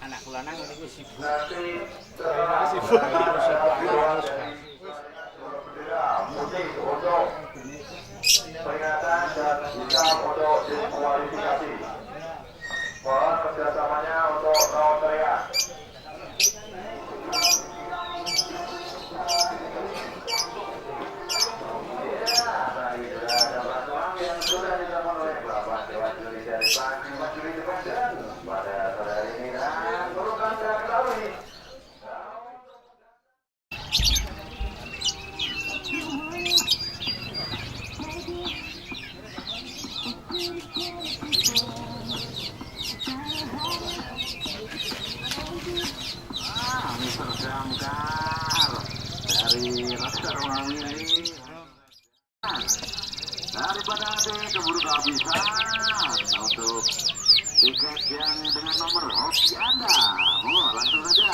Anak lanang niku sibuk. Sibuk. Mudik untuk peringatan dan bisa untuk diskualifikasi. Mohon kerjasamanya untuk rawat teriak. Tadi sudah ada peraturan yang sudah dilakukan oleh Bapak Dewan Juri dari Panglima Juri Independen pada sore hari ini dan perlu kami ketahui. Damkar dari Laskar Wangi daripada keburu kehabisan untuk tiket yang dengan nomor hoki Anda. Langsung saja.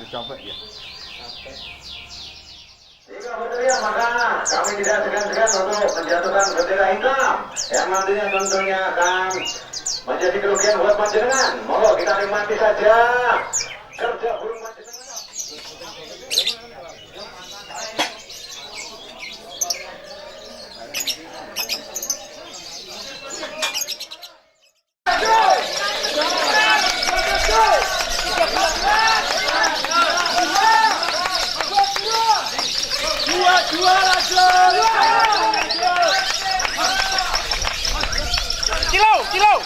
Capek ya. Jika bendera maka kami tidak segan-segan untuk menjatuhkan bendera hitam yang nantinya tentunya akan menjadi kerugian buat panjenengan. Monggo kita nikmati saja kerja burung panjenengan. Kilo.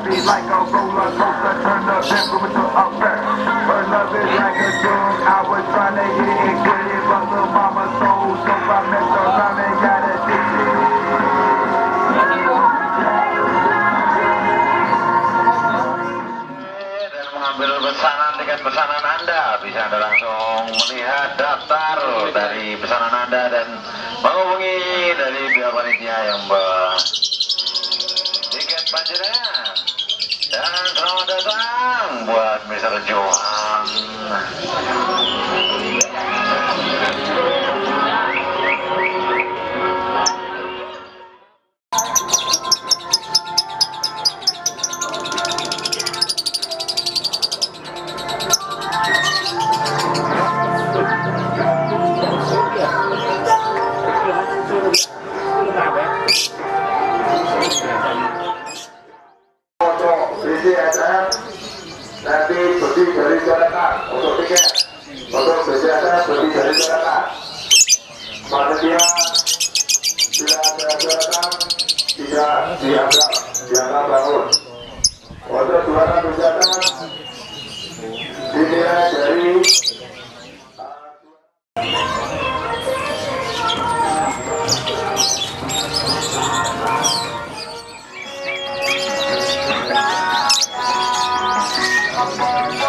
Be like a roller coaster, turn the temperature up there. Her love is like a drug. I was trying to get it good, but the mama sold, so I messed around and got addicted. Dan mengambil pesanan tiket pesanan Anda, bisa Anda langsung melihat daftar dari pesanan Anda dan menghubungi dari pihak panitia yang tiket panjenengan. Dan selamat datang buat Mr. Johan. BCSF nanti berdiri dari masyarakat untuk tiket untuk BCSF berdiri dari masyarakat. Panitia bila ada masyarakat tidak dianggap bangun. Untuk suara BCSF dinilai dari Sekarang